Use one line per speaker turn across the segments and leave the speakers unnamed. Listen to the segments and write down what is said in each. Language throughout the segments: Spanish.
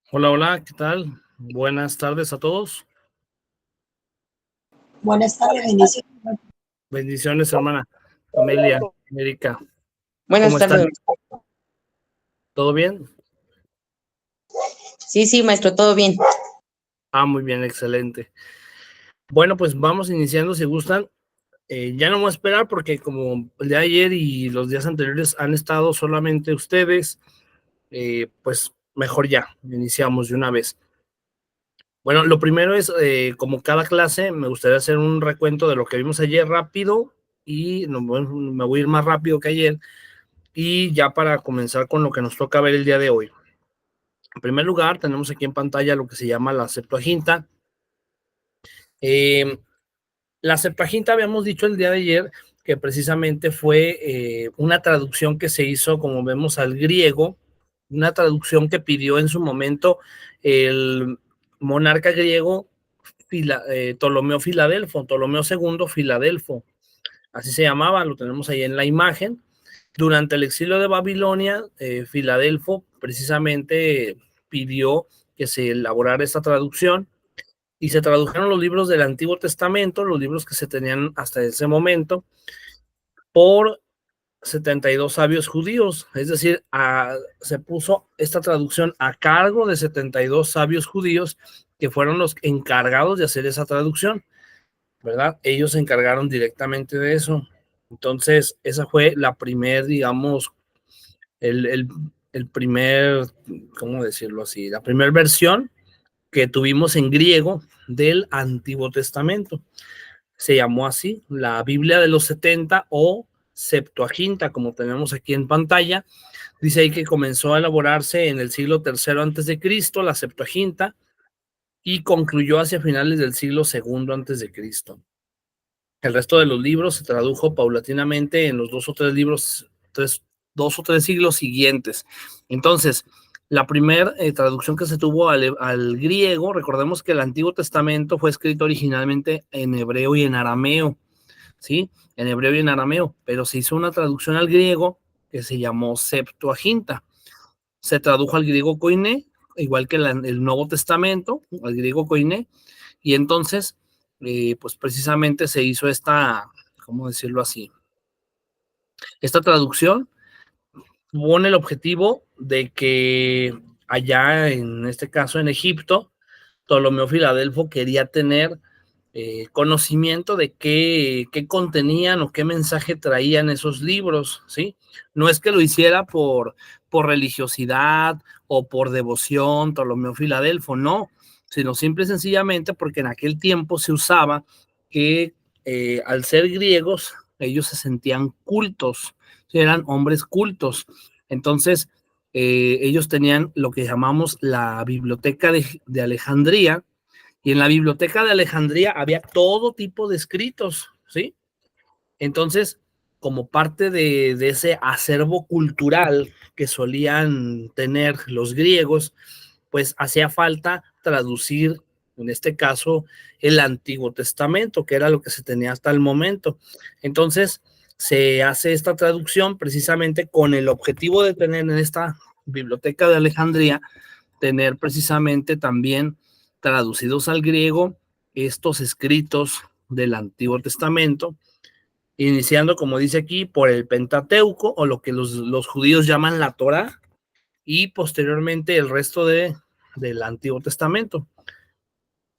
Hola, hola, ¿qué tal? Buenas tardes a todos.
Buenas tardes, bendiciones.
Bendiciones, hermana Amelia, Erika. ¿Cómo
Buenas
están?
tardes.
¿Todo bien?
Sí, maestro, todo bien.
Muy bien, excelente. Bueno, pues vamos iniciando si gustan. Ya no voy a esperar porque como el de ayer y los días anteriores han estado solamente ustedes, pues mejor ya, iniciamos de una vez. Bueno, lo primero es, como cada clase, me gustaría hacer un recuento de lo que vimos ayer rápido y me voy a ir más rápido que ayer. Y ya para comenzar con lo que nos toca ver el día de hoy. En primer lugar, tenemos aquí en pantalla lo que se llama la Septuaginta. La Septuaginta, habíamos dicho el día de ayer, que precisamente fue una traducción que se hizo, como vemos, al griego, una traducción que pidió en su momento el monarca griego Ptolomeo Filadelfo, Ptolomeo II Filadelfo, así se llamaba, lo tenemos ahí en la imagen. Durante el exilio de Babilonia, Filadelfo precisamente pidió que se elaborara esta traducción y se tradujeron los libros del Antiguo Testamento, los libros que se tenían hasta ese momento, por 72 sabios judíos, es decir, se puso esta traducción a cargo de 72 sabios judíos que fueron los encargados de hacer esa traducción, ¿verdad? Ellos se encargaron directamente de eso. Entonces, esa fue la primer, digamos, el primer, ¿cómo decirlo así? La primera versión que tuvimos en griego del Antiguo Testamento. Se llamó así, la Biblia de los 70 o Septuaginta, como tenemos aquí en pantalla. Dice ahí que comenzó a elaborarse en el siglo III antes de Cristo, la Septuaginta, y concluyó hacia finales del siglo II antes de Cristo. El resto de los libros se tradujo paulatinamente en los dos o tres siglos siguientes. Entonces, la primera traducción que se tuvo al griego, recordemos que el Antiguo Testamento fue escrito originalmente en hebreo y en arameo, ¿sí? En hebreo y en arameo, pero se hizo una traducción al griego que se llamó Septuaginta. Se tradujo al griego koiné, igual que el Nuevo Testamento, al griego koiné, y entonces, pues precisamente se hizo esta, ¿cómo decirlo así? Esta traducción pone el objetivo de que allá, en este caso en Egipto, Ptolomeo Filadelfo quería tener conocimiento de qué contenían o qué mensaje traían esos libros, ¿sí? No es que lo hiciera por religiosidad o por devoción, Ptolomeo Filadelfo, no, sino simple y sencillamente porque en aquel tiempo se usaba que al ser griegos, ellos se sentían cultos, eran hombres cultos. Entonces, ellos tenían lo que llamamos la biblioteca de Alejandría, y en la biblioteca de Alejandría había todo tipo de escritos, ¿sí? Entonces, como parte de ese acervo cultural que solían tener los griegos, pues hacía falta traducir, en este caso, el Antiguo Testamento, que era lo que se tenía hasta el momento. Entonces, se hace esta traducción precisamente con el objetivo de tener en esta biblioteca de Alejandría, tener precisamente también traducidos al griego estos escritos del Antiguo Testamento, iniciando, como dice aquí, por el Pentateuco, o lo que los judíos llaman la Torá, y posteriormente el resto del Antiguo Testamento.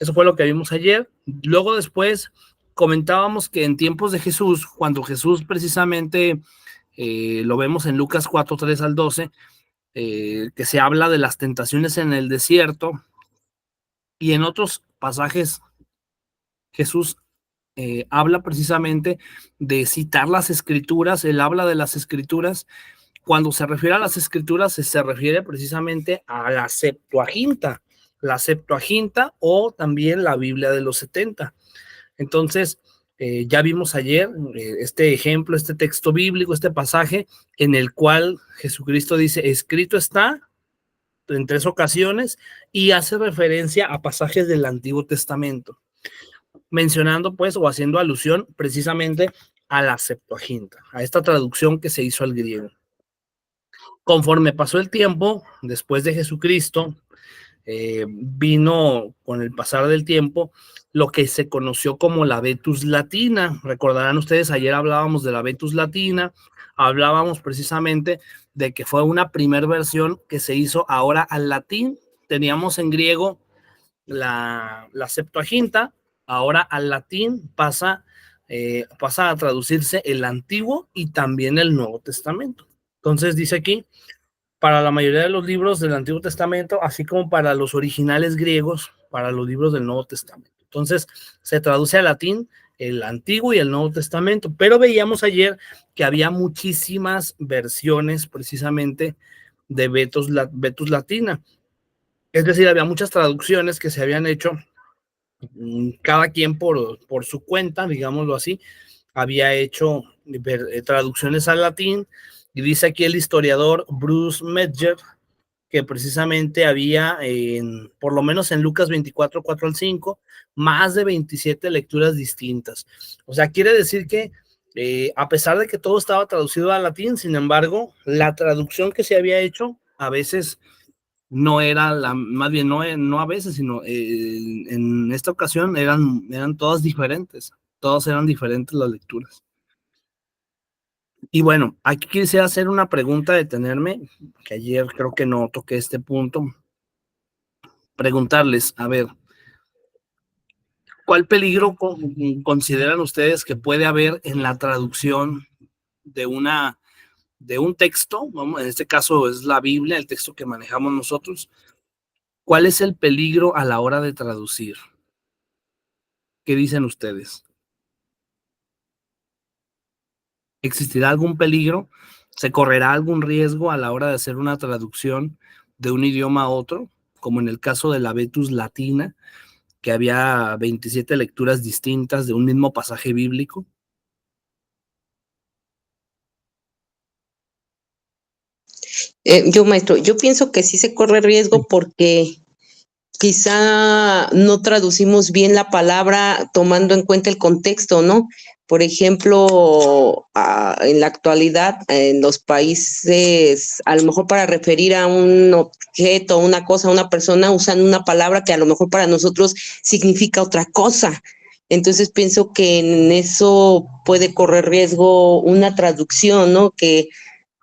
Eso fue lo que vimos ayer. Luego después comentábamos que en tiempos de Jesús, cuando Jesús precisamente, lo vemos en Lucas 4, 3 al 12, que se habla de las tentaciones en el desierto, y en otros pasajes Jesús habla precisamente de citar las escrituras, él habla de las escrituras. Cuando se refiere a las escrituras, se refiere precisamente a la Septuaginta o también la Biblia de los 70. Entonces, ya vimos ayer este ejemplo, este texto bíblico, este pasaje en el cual Jesucristo dice, escrito está en 3 ocasiones, y hace referencia a pasajes del Antiguo Testamento, mencionando pues o haciendo alusión precisamente a la Septuaginta, a esta traducción que se hizo al griego. Conforme pasó el tiempo, después de Jesucristo, vino con el pasar del tiempo lo que se conoció como la Vetus Latina. Recordarán ustedes, ayer hablábamos de la Vetus Latina, hablábamos precisamente de que fue una primer versión que se hizo ahora al latín. Teníamos en griego la Septuaginta, ahora al latín pasa a traducirse el Antiguo y también el Nuevo Testamento. Entonces dice aquí, para la mayoría de los libros del Antiguo Testamento, así como para los originales griegos, para los libros del Nuevo Testamento. Entonces, se traduce al latín el Antiguo y el Nuevo Testamento, pero veíamos ayer que había muchísimas versiones precisamente de Vetus Latina. Es decir, había muchas traducciones que se habían hecho, cada quien por su cuenta, digámoslo así, había hecho traducciones al latín, y dice aquí el historiador Bruce Medger que precisamente había, por lo menos en Lucas 24, 4 al 5, más de 27 lecturas distintas. O sea, quiere decir que a pesar de que todo estaba traducido al latín, sin embargo, la traducción que se había hecho a veces no era más bien no a veces, sino en esta ocasión eran todas diferentes, todas eran diferentes las lecturas. Y bueno, aquí quisiera hacer una pregunta, detenerme, que ayer creo que no toqué este punto. Preguntarles, a ver, ¿cuál peligro consideran ustedes que puede haber en la traducción de un texto? Vamos, en este caso es la Biblia, el texto que manejamos nosotros. ¿Cuál es el peligro a la hora de traducir? ¿Qué dicen ustedes? ¿Existirá algún peligro? ¿Se correrá algún riesgo a la hora de hacer una traducción de un idioma a otro? Como en el caso de la Vetus Latina, que había 27 lecturas distintas de un mismo pasaje bíblico.
Maestro, yo pienso que sí se corre riesgo porque quizá no traducimos bien la palabra tomando en cuenta el contexto, ¿no? Por ejemplo, en la actualidad, en los países, a lo mejor para referir a un objeto, una cosa, una persona, usan una palabra que a lo mejor para nosotros significa otra cosa. Entonces pienso que en eso puede correr riesgo una traducción, ¿no? Que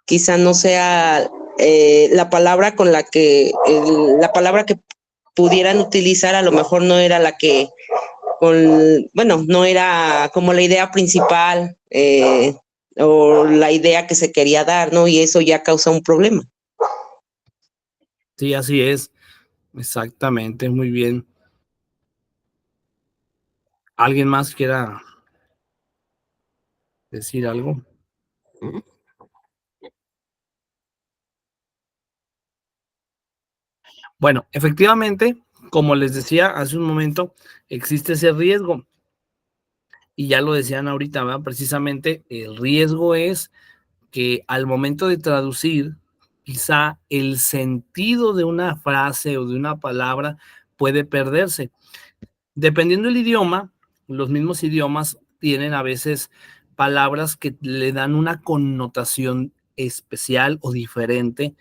quizá no sea la palabra con la palabra que pudieran utilizar a lo mejor no era la que, bueno, no era como la idea principal o la idea que se quería dar, ¿no? Y eso ya causa un problema.
Sí, así es. Exactamente, muy bien. ¿Alguien más quiera decir algo? Bueno, efectivamente, como les decía hace un momento, existe ese riesgo. Y ya lo decían ahorita, ¿verdad? Precisamente el riesgo es que al momento de traducir, quizá el sentido de una frase o de una palabra puede perderse. Dependiendo del idioma, los mismos idiomas tienen a veces palabras que le dan una connotación especial o diferente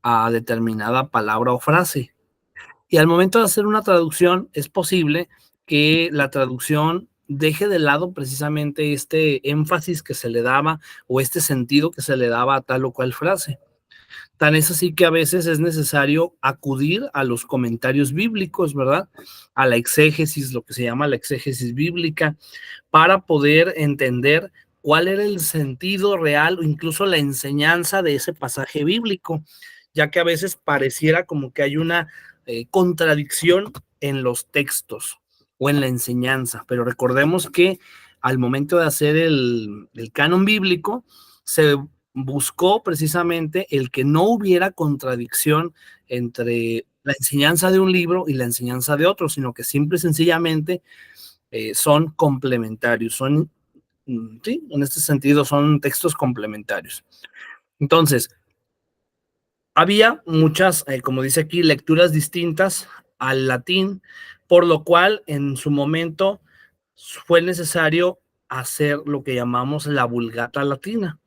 a determinada palabra o frase. Y al momento de hacer una traducción, es posible que la traducción deje de lado precisamente este énfasis que se le daba o este sentido que se le daba a tal o cual frase. Tan es así que a veces es necesario acudir a los comentarios bíblicos, ¿verdad? A la exégesis, lo que se llama la exégesis bíblica, para poder entender cuál era el sentido real o incluso la enseñanza de ese pasaje bíblico, ya que a veces pareciera como que hay una contradicción en los textos o en la enseñanza, pero recordemos que al momento de hacer el canon bíblico, se buscó precisamente el que no hubiera contradicción entre la enseñanza de un libro y la enseñanza de otro, sino que simple y sencillamente son complementarios, sí, en este sentido son textos complementarios. Entonces, había muchas, como dice aquí, lecturas distintas al latín, por lo cual en su momento fue necesario hacer lo que llamamos la Vulgata Latina.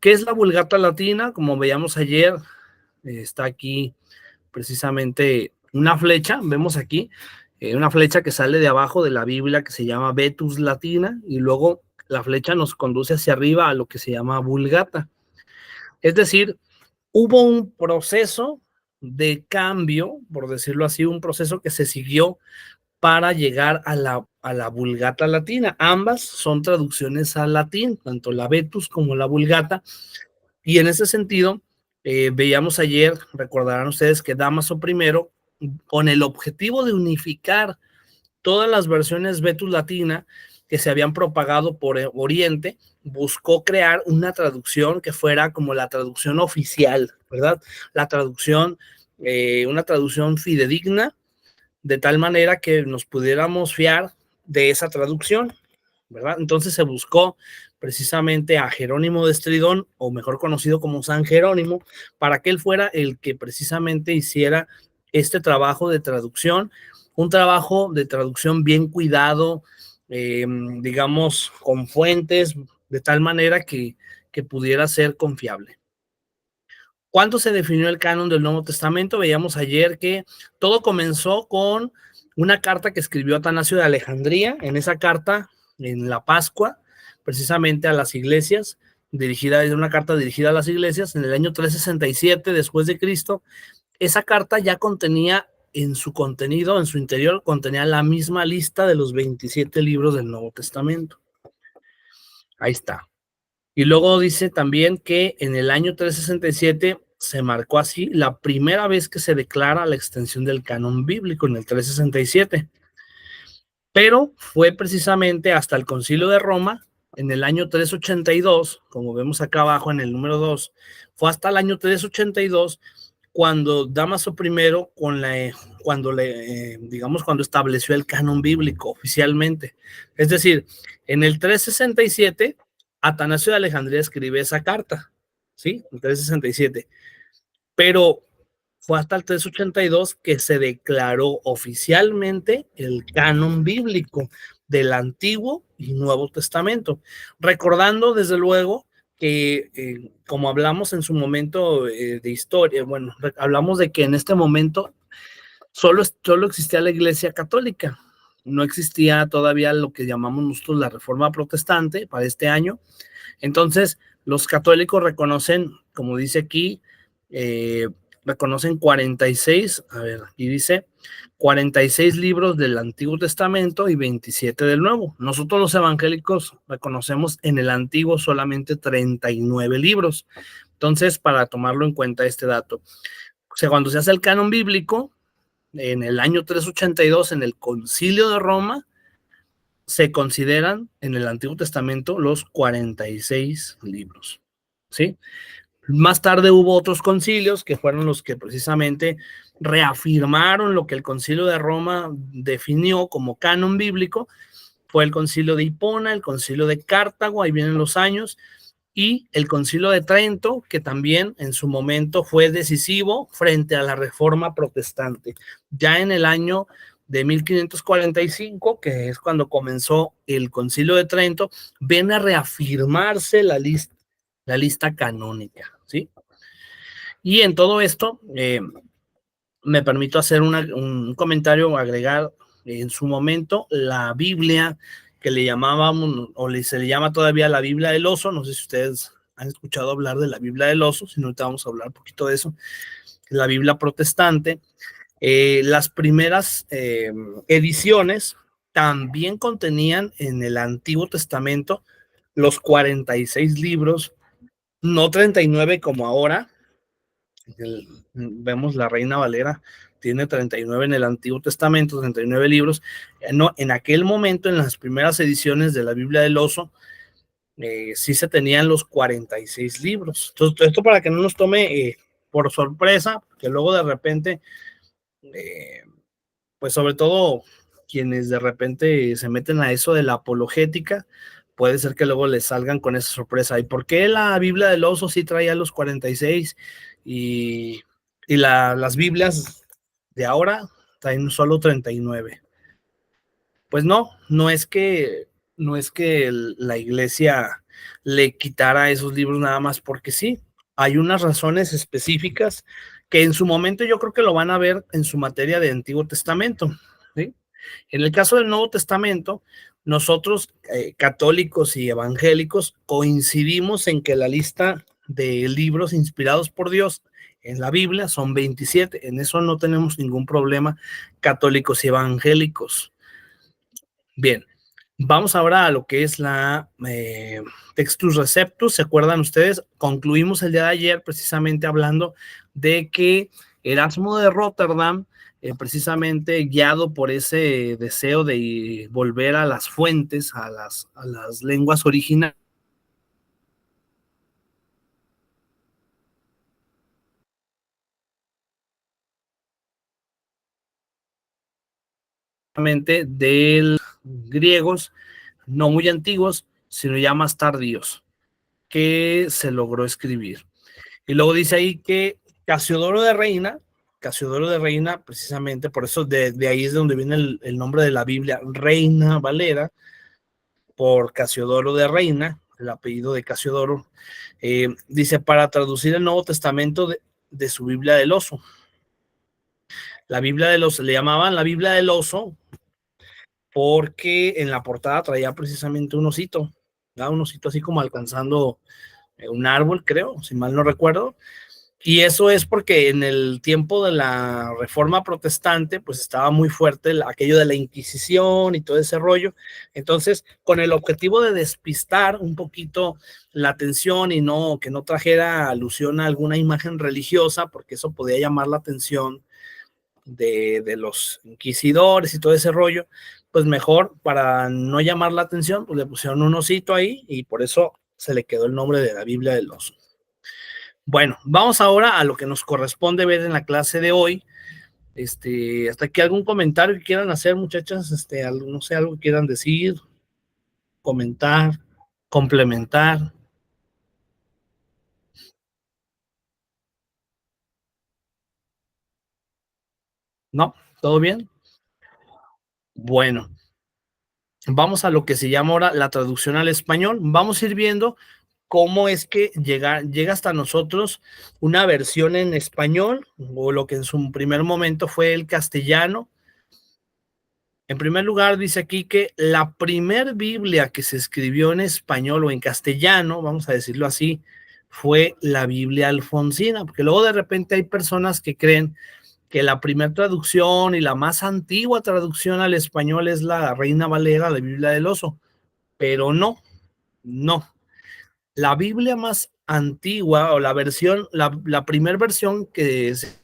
¿Qué es la Vulgata Latina? Como veíamos ayer, está aquí precisamente una flecha, vemos aquí, una flecha que sale de abajo de la Biblia que se llama Vetus Latina, y luego la flecha nos conduce hacia arriba a lo que se llama Vulgata. Es decir, hubo un proceso de cambio, por decirlo así, un proceso que se siguió para llegar a la Vulgata Latina. Ambas son traducciones al latín, tanto la Vetus como la Vulgata, y en ese sentido, veíamos ayer, recordarán ustedes que Dámaso I, con el objetivo de unificar todas las versiones Vetus Latina que se habían propagado por Oriente, buscó crear una traducción que fuera como la traducción oficial, ¿verdad? La traducción, una traducción fidedigna, de tal manera que nos pudiéramos fiar de esa traducción, ¿verdad? Entonces se buscó precisamente a Jerónimo de Estridón, o mejor conocido como San Jerónimo, para que él fuera el que precisamente hiciera este trabajo de traducción, un trabajo de traducción bien cuidado, digamos, con fuentes, de tal manera que pudiera ser confiable. ¿Cuándo se definió el canon del Nuevo Testamento? Veíamos ayer que todo comenzó con una carta que escribió Atanasio de Alejandría. En esa carta, en la Pascua, precisamente a las iglesias, una carta dirigida a las iglesias, en el año 367 después de Cristo. Esa carta ya contenía en su contenido, en su interior, contenía la misma lista de los 27 libros del Nuevo Testamento. Ahí está. Y luego dice también que en el año 367 se marcó así la primera vez que se declara la extensión del canon bíblico, en el 367. Pero fue precisamente hasta el Concilio de Roma, en el año 382, como vemos acá abajo en el número 2, fue hasta el año 382 cuando Dámaso I, cuando estableció el canon bíblico oficialmente. Es decir, en el 367, Atanasio de Alejandría escribe esa carta, ¿sí? En 367. Pero fue hasta el 382 que se declaró oficialmente el canon bíblico del Antiguo y Nuevo Testamento. Recordando, desde luego, que como hablamos en su momento de historia, bueno, hablamos de que en este momento solo existía la Iglesia Católica, no existía todavía lo que llamamos nosotros la Reforma Protestante para este año. Entonces, los católicos reconocen, como dice aquí, reconocen 46, a ver, aquí dice 46 libros del Antiguo Testamento y 27 del Nuevo. Nosotros los evangélicos reconocemos en el Antiguo solamente 39 libros. Entonces, para tomarlo en cuenta este dato, o sea, cuando se hace el canon bíblico, en el año 382, en el Concilio de Roma, se consideran en el Antiguo Testamento los 46 libros, ¿sí? Más tarde hubo otros concilios que fueron los que precisamente reafirmaron lo que el Concilio de Roma definió como canon bíblico. Fue el Concilio de Hipona, el Concilio de Cartago, ahí vienen los años, y el Concilio de Trento, que también en su momento fue decisivo frente a la Reforma Protestante. Ya en el año de 1545, que es cuando comenzó el Concilio de Trento, viene a reafirmarse la lista canónica, ¿sí? Y en todo esto, me permito hacer un comentario, agregar en su momento la Biblia que le llamábamos, se le llama todavía la Biblia del Oso. No sé si ustedes han escuchado hablar de la Biblia del Oso, si no, ahorita vamos a hablar un poquito de eso. La Biblia protestante. Las primeras ediciones también contenían en el Antiguo Testamento los 46 libros, no 39 como ahora. Vemos la Reina Valera tiene 39 en el Antiguo Testamento, 39 libros. No, en aquel momento, en las primeras ediciones de la Biblia del Oso, sí se tenían los 46 libros. Entonces, esto para que no nos tome por sorpresa, que luego de repente, pues sobre todo quienes de repente se meten a eso de la apologética, puede ser que luego les salgan con esa sorpresa. ¿Y por qué la Biblia del Oso sí traía los 46 y las Biblias de ahora traen solo 39? Pues no es que la iglesia le quitara esos libros nada más porque sí. Hay unas razones específicas que en su momento yo creo que lo van a ver en su materia de Antiguo Testamento, ¿sí? En el caso del Nuevo Testamento, nosotros, católicos y evangélicos, coincidimos en que la lista de libros inspirados por Dios en la Biblia son 27. En eso no tenemos ningún problema, católicos y evangélicos. Bien, vamos ahora a lo que es la Textus Receptus. ¿Se acuerdan ustedes? Concluimos el día de ayer precisamente hablando de que Erasmo de Rotterdam, precisamente guiado por ese deseo de volver a las fuentes, a las lenguas originales, de griegos no muy antiguos, sino ya más tardíos, que se logró escribir. Y luego dice ahí que Casiodoro de Reina, precisamente por eso de ahí es de donde viene el nombre de la Biblia, Reina Valera, por Casiodoro de Reina, el apellido de Casiodoro, dice para traducir el Nuevo Testamento de su Biblia del Oso. La Biblia del Oso, le llamaban la Biblia del Oso porque en la portada traía precisamente un osito, ¿verdad? Un osito así como alcanzando un árbol, creo, si mal no recuerdo. Y eso es porque en el tiempo de la Reforma Protestante, pues estaba muy fuerte aquello de la Inquisición y todo ese rollo. Entonces, con el objetivo de despistar un poquito la atención y no que no trajera alusión a alguna imagen religiosa, porque eso podía llamar la atención de los inquisidores y todo ese rollo, pues mejor para no llamar la atención, pues le pusieron un osito ahí y por eso se le quedó el nombre de la Biblia del oso. Bueno, vamos ahora a lo que nos corresponde ver en la clase de hoy. Hasta aquí algún comentario que quieran hacer, muchachas, no sé, algo que quieran decir, comentar, complementar. ¿No? ¿Todo bien? Bueno, vamos a lo que se llama ahora la traducción al español. Vamos a ir viendo cómo es que llega hasta nosotros una versión en español, o lo que en su primer momento fue el castellano. En primer lugar, dice aquí que la primer Biblia que se escribió en español o en castellano, vamos a decirlo así, fue la Biblia alfonsina, porque luego de repente hay personas que creen que la primera traducción y la más antigua traducción al español es la Reina Valera de Biblia del Oso, pero no, no. La Biblia más antigua o la versión, la primera versión que se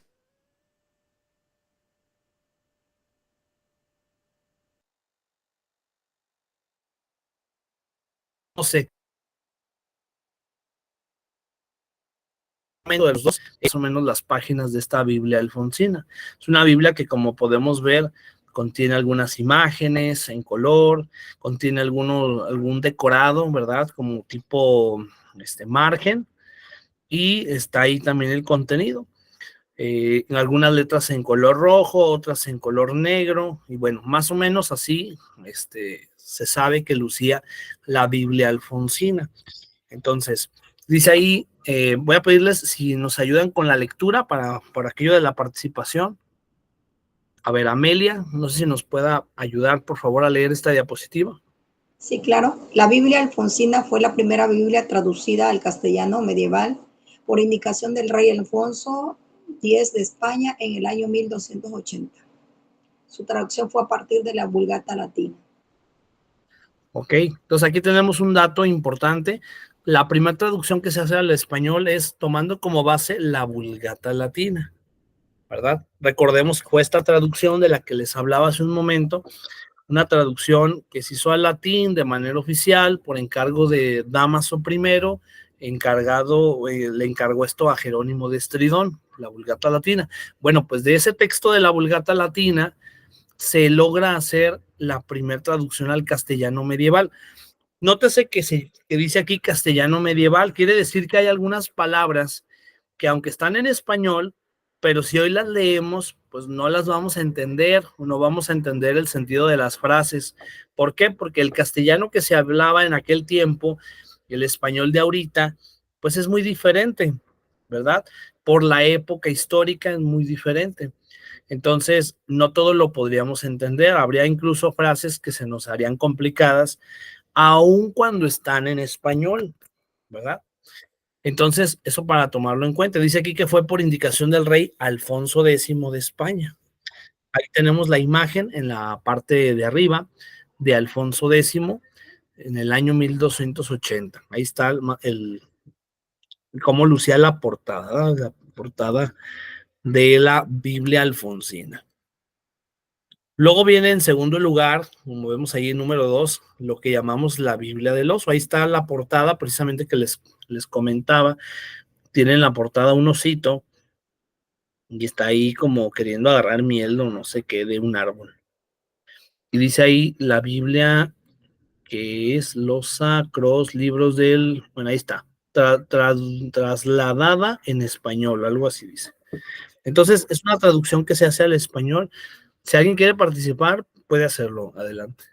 de los dos, más o menos las páginas de esta Biblia alfonsina. Es una Biblia que, como podemos ver, contiene algunas imágenes en color, contiene algún decorado, ¿verdad? Como tipo margen, y está ahí también el contenido. Algunas letras en color rojo, otras en color negro, y bueno, más o menos así se sabe que lucía la Biblia alfonsina. Entonces, dice ahí, voy a pedirles si nos ayudan con la lectura por aquello de la participación. A ver, Amelia, no sé si nos pueda ayudar, por favor, a leer esta diapositiva.
Sí, claro. La Biblia alfonsina fue la primera Biblia traducida al castellano medieval por indicación del rey Alfonso X de España en el año 1280. Su traducción fue a partir de la Vulgata latina.
Ok, entonces aquí tenemos un dato importante. La primera traducción que se hace al español es tomando como base la Vulgata latina, ¿verdad? Recordemos que fue esta traducción de la que les hablaba hace un momento, una traducción que se hizo al latín de manera oficial por encargo de Dámaso I, le encargó esto a Jerónimo de Estridón, la Vulgata latina. Bueno, pues de ese texto de la Vulgata latina se logra hacer la primera traducción al castellano medieval. Nótese que dice aquí castellano medieval, quiere decir que hay algunas palabras que aunque están en español, pero si hoy las leemos, pues no las vamos a entender, o no vamos a entender el sentido de las frases. ¿Por qué? Porque el castellano que se hablaba en aquel tiempo y el español de ahorita, pues es muy diferente. ¿verdad? Por la época histórica es muy diferente. Entonces, no todo lo podríamos entender. Habría incluso frases que se nos harían complicadas, aun cuando están en español, ¿verdad? Entonces, eso para tomarlo en cuenta. Dice aquí que fue por indicación del rey Alfonso X de España. Ahí tenemos la imagen en la parte de arriba de Alfonso X en el año 1280. Ahí está cómo lucía la portada, ¿verdad? La portada de la Biblia alfonsina. Luego viene en segundo lugar, como vemos ahí en número 2, lo que llamamos la Biblia del oso. Ahí está la portada precisamente que les comentaba. Tiene en la portada un osito y está ahí como queriendo agarrar miel o no sé qué de un árbol. Y dice ahí la Biblia, que es los sacros libros del, bueno, ahí está, trasladada en español, algo así dice. Entonces, es una traducción que se hace al español. Si alguien quiere participar, puede hacerlo. Adelante.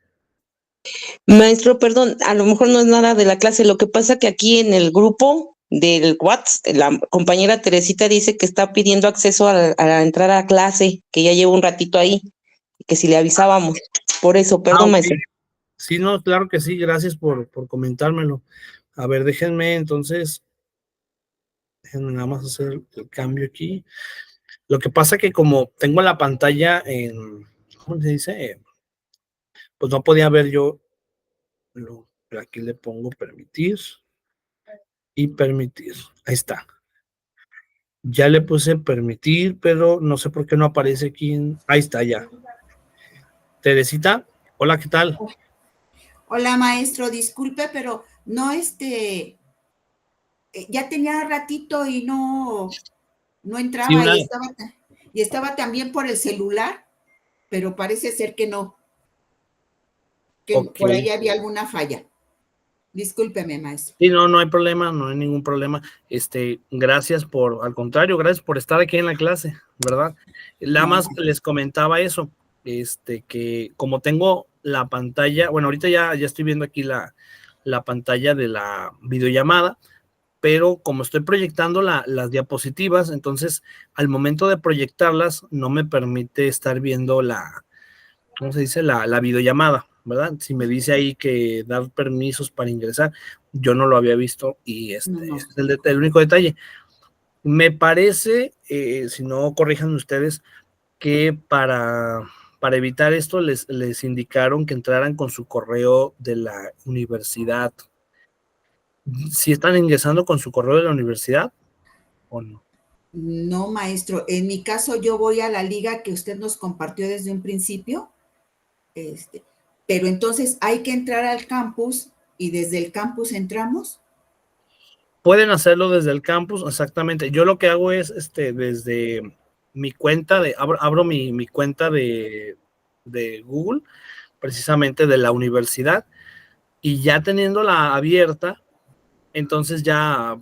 Maestro, perdón, a lo mejor no es nada de la clase, lo que pasa que aquí en el grupo del WhatsApp, la compañera Teresita dice que está pidiendo acceso a entrar a clase, que ya lleva un ratito ahí, que si le avisábamos. Por eso, perdón,
ok.
maestro.
Sí, no, claro que sí, gracias por comentármelo. A ver, déjenme nada más hacer el cambio aquí. Lo que pasa que como tengo la pantalla en, ¿cómo se dice? Pues no podía ver yo, aquí le pongo permitir y permitir. Ahí está. Ya le puse permitir, pero no sé por qué no aparece aquí. Ahí está ya. Teresita, hola, ¿qué tal?
Hola, maestro, disculpe, pero no, ya tenía ratito y no
Sí,
entraba y estaba también por el celular, pero parece ser que no, que
ok.
por ahí había alguna falla. Discúlpeme, maestro.
Sí, no, no hay problema, no hay ningún problema. Gracias al contrario, gracias por estar aquí en la clase, ¿verdad? Nada más les comentaba eso, que como tengo la pantalla, bueno, ahorita ya estoy viendo aquí la pantalla de la videollamada, pero como estoy proyectando las diapositivas, entonces al momento de proyectarlas no me permite estar viendo ¿cómo se dice? La videollamada, ¿verdad? Si me dice ahí que dar permisos para ingresar, yo no lo había visto y
No.
es el único detalle. Me parece, si no corrijan ustedes, que para evitar esto les indicaron que entraran con su correo de la universidad. ¿Sí están ingresando con su correo de la universidad o no?
No, maestro. En mi caso, yo voy a la liga que usted nos compartió desde un principio, pero entonces hay que entrar al campus y desde el campus entramos.
Pueden hacerlo desde el campus, exactamente. Yo lo que hago es, desde mi cuenta abro mi cuenta de Google, precisamente de la universidad, y ya teniéndola abierta, entonces ya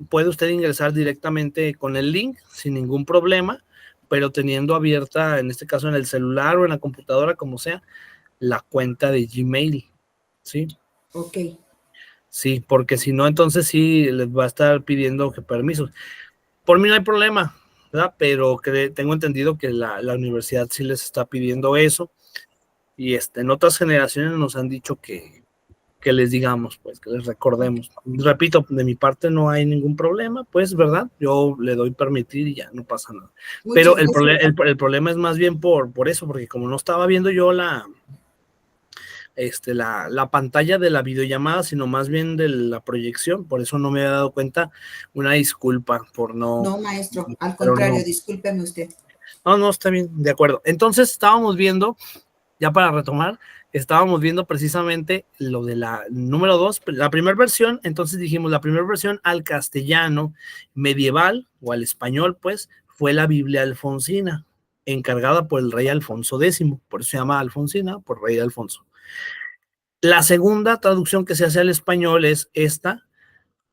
puede usted ingresar directamente con el link sin ningún problema, pero teniendo abierta, en este caso en el celular o en la computadora, como sea, la cuenta de Gmail, ¿sí?
Ok.
Sí, porque si no, entonces sí les va a estar pidiendo que permisos. Por mí no hay problema, ¿verdad? Pero tengo entendido que la universidad sí les está pidiendo eso. Y en otras generaciones nos han dicho que les digamos, pues, que les recordemos. Repito, de mi parte no hay ningún problema, pues, ¿verdad? Yo le doy permitir y ya, no pasa nada. Pero el problema es más bien por eso, porque como no estaba viendo yo la pantalla de la videollamada, sino más bien de la proyección, por eso no me había dado cuenta. Una disculpa por no.
No, maestro, al
Pero
contrario,
no.
discúlpeme usted.
No, está bien, de acuerdo. Entonces estábamos viendo, ya para retomar, estábamos viendo precisamente lo de la número 2, la primera versión. Entonces dijimos, la primera versión al castellano medieval o al español, pues, fue la Biblia alfonsina, encargada por el rey Alfonso X, por eso se llama Alfonsina, por rey Alfonso. La segunda traducción que se hace al español es esta,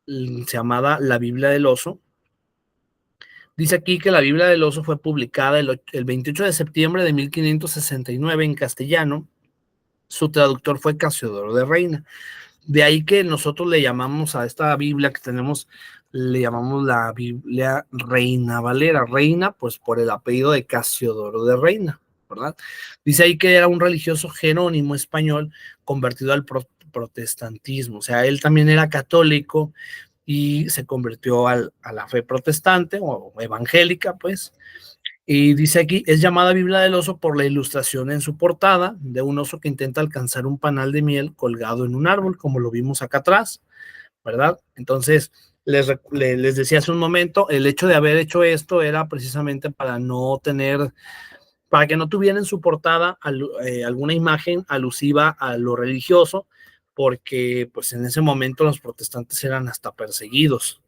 llamada la Biblia del oso. Dice aquí que la Biblia del oso fue publicada el 28 de septiembre de 1569 en castellano. Su traductor fue Casiodoro de Reina. De ahí que nosotros le llamamos a esta Biblia que tenemos le llamamos la Biblia Reina Valera. Reina, pues por el apellido de Casiodoro de Reina, ¿verdad? Dice ahí que era un religioso jerónimo español convertido al protestantismo. O sea, él también era católico y se convirtió a la fe protestante o evangélica, pues. Y dice aquí, es llamada Biblia del oso por la ilustración en su portada de un oso que intenta alcanzar un panal de miel colgado en un árbol, como lo vimos acá atrás, ¿verdad? Entonces, les decía hace un momento, el hecho de haber hecho esto era precisamente para que no tuviera en su portada alguna imagen alusiva a lo religioso, porque pues en ese momento los protestantes eran hasta perseguidos.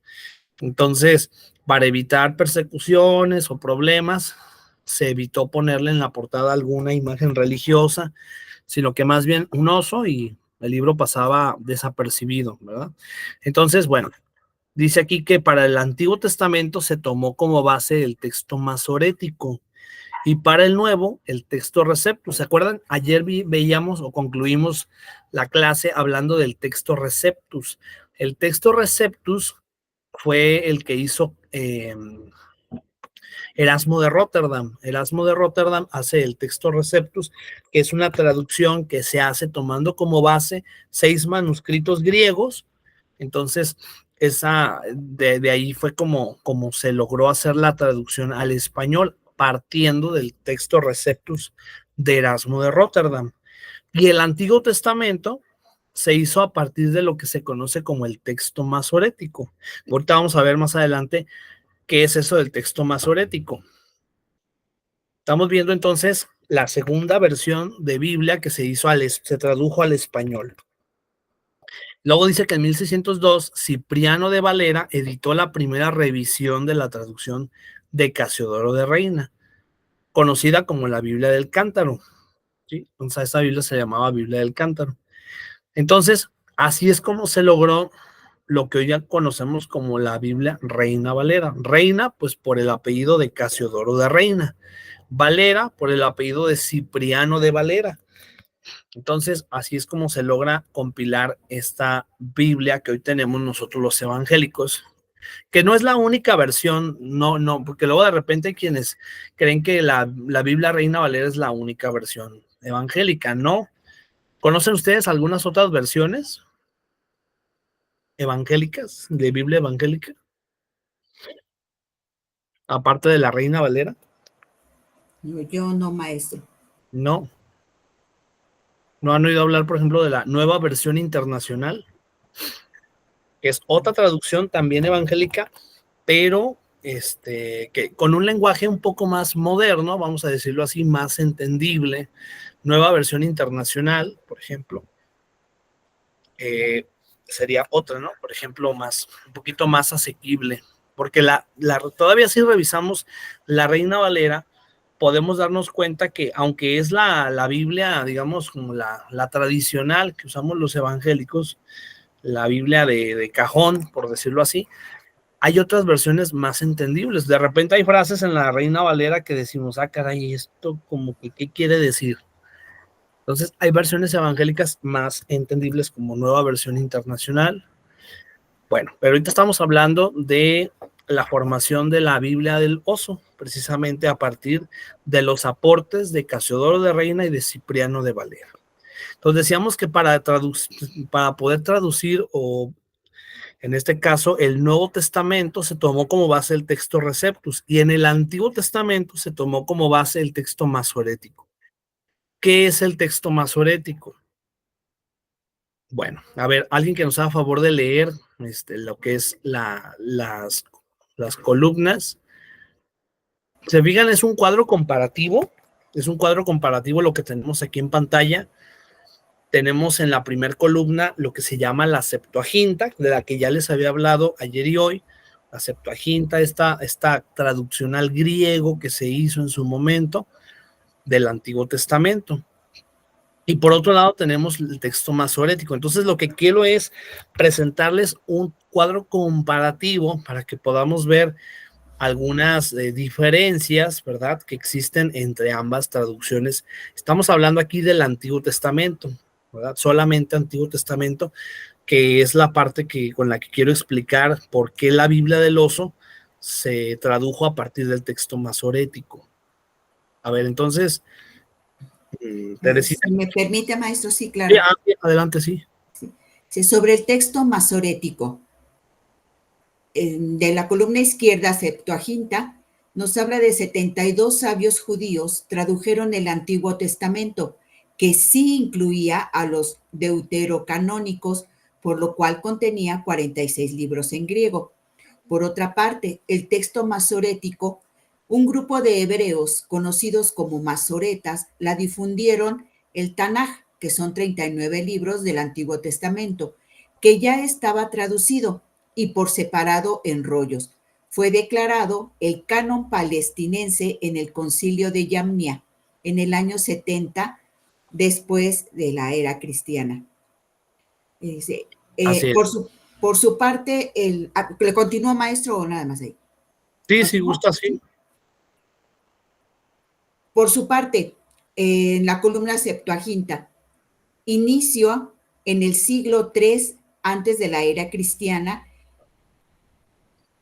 Entonces, para evitar persecuciones o problemas, se evitó ponerle en la portada alguna imagen religiosa, sino que más bien un oso, y el libro pasaba desapercibido, ¿verdad? Entonces, bueno, dice aquí que para el Antiguo Testamento se tomó como base el texto masorético y para el Nuevo el texto Receptus. ¿Se acuerdan? Ayer veíamos o concluimos la clase hablando del texto Receptus. El texto Receptus fue el que hizo Erasmo de Rotterdam. Erasmo de Rotterdam hace el texto Receptus, que es una traducción que se hace tomando como base 6 manuscritos griegos. Entonces, de ahí fue como se logró hacer la traducción al español, partiendo del texto Receptus de Erasmo de Rotterdam. Y el Antiguo Testamento se hizo a partir de lo que se conoce como el texto masorético. Ahorita vamos a ver más adelante qué es eso del texto masorético. Estamos viendo entonces la segunda versión de Biblia que se tradujo al español. Luego dice que en 1602 Cipriano de Valera editó la primera revisión de la traducción de Casiodoro de Reina, conocida como la Biblia del Cántaro. ¿Sí? Entonces esa Biblia se llamaba Biblia del Cántaro. Entonces, así es como se logró lo que hoy ya conocemos como la Biblia Reina Valera. Reina, pues por el apellido de Casiodoro de Reina. Valera, por el apellido de Cipriano de Valera. Entonces, así es como se logra compilar esta Biblia que hoy tenemos nosotros los evangélicos, que no es la única versión, no, porque luego de repente hay quienes creen que la Biblia Reina Valera es la única versión evangélica. No. ¿Conocen ustedes algunas otras versiones evangélicas, de Biblia evangélica? Aparte de la Reina Valera.
Yo no, maestro.
No. ¿No han oído hablar, por ejemplo, de la Nueva Versión Internacional? Que es otra traducción también evangélica, pero que con un lenguaje un poco más moderno, vamos a decirlo así, más entendible. Nueva Versión Internacional, por ejemplo, sería otra, ¿no? Por ejemplo, un poquito más asequible, porque todavía si revisamos la Reina Valera, podemos darnos cuenta que aunque es la Biblia, digamos, como la tradicional que usamos los evangélicos, la Biblia de cajón, por decirlo así, hay otras versiones más entendibles. De repente hay frases en la Reina Valera que decimos, caray, esto como que, ¿qué quiere decir? Entonces, hay versiones evangélicas más entendibles como Nueva Versión Internacional. Bueno, pero ahorita estamos hablando de la formación de la Biblia del oso, precisamente a partir de los aportes de Casiodoro de Reina y de Cipriano de Valera. Entonces decíamos que para poder traducir, o en este caso el Nuevo Testamento, se tomó como base el texto Receptus, y en el Antiguo Testamento se tomó como base el texto masorético. ¿Qué es el texto masorético? Bueno, a ver, alguien que nos haga favor de leer lo que es las columnas. Se fijan, es un cuadro comparativo lo que tenemos aquí en pantalla. Tenemos en la primera columna lo que se llama la Septuaginta, de la que ya les había hablado ayer y hoy. La Septuaginta, esta traducción al griego que se hizo en su momento del Antiguo Testamento. Y por otro lado tenemos el texto masorético. Entonces lo que quiero es presentarles un cuadro comparativo para que podamos ver algunas diferencias, ¿verdad?, que existen entre ambas traducciones. Estamos hablando aquí del Antiguo Testamento, ¿verdad? Solamente Antiguo Testamento, que es la parte con la que quiero explicar por qué la Biblia del oso se tradujo a partir del texto masorético. A ver, entonces, Teresita.
Si me permite, maestro, sí,
Sí,
claro.
adelante, sí.
Sí, sobre el texto masorético, de la columna izquierda, Septuaginta, nos habla de 72 sabios judíos tradujeron el Antiguo Testamento, que sí incluía a los deuterocanónicos, por lo cual contenía 46 libros en griego. Por otra parte, el texto masorético, un grupo de hebreos conocidos como masoretas la difundieron el Tanaj, que son 39 libros del Antiguo Testamento, que ya estaba traducido y por separado en rollos. Fue declarado el canon palestinense en el Concilio de Yamnia en el año 70 después de la era cristiana.
Así es.
Por su parte, ¿le continúa, maestro, o nada más ahí?
Sí, si gusta, sí.
Por su parte, en la columna Septuaginta, inicio en el siglo III antes de la era cristiana,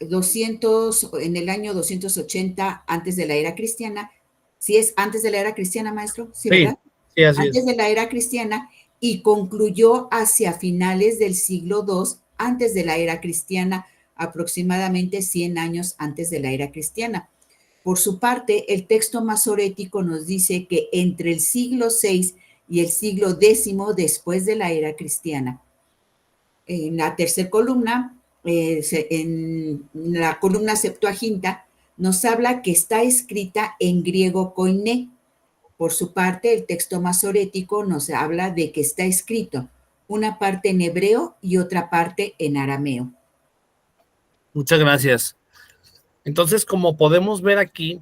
en el año 280 antes de la era cristiana. ¿Sí es antes de la era cristiana, maestro? Sí, ¿verdad?
Sí, así
antes
es.
de la era cristiana, y concluyó hacia finales del siglo II antes de la era cristiana, aproximadamente 100 años antes de la era cristiana. Por su parte, el texto masorético nos dice que entre el siglo VI y el siglo X después de la era cristiana. En la tercera columna, en la columna Septuaginta, nos habla que está escrita en griego koiné. Por su parte, el texto masorético nos habla de que está escrito una parte en hebreo y otra parte en arameo.
Muchas gracias. Entonces, como podemos ver aquí,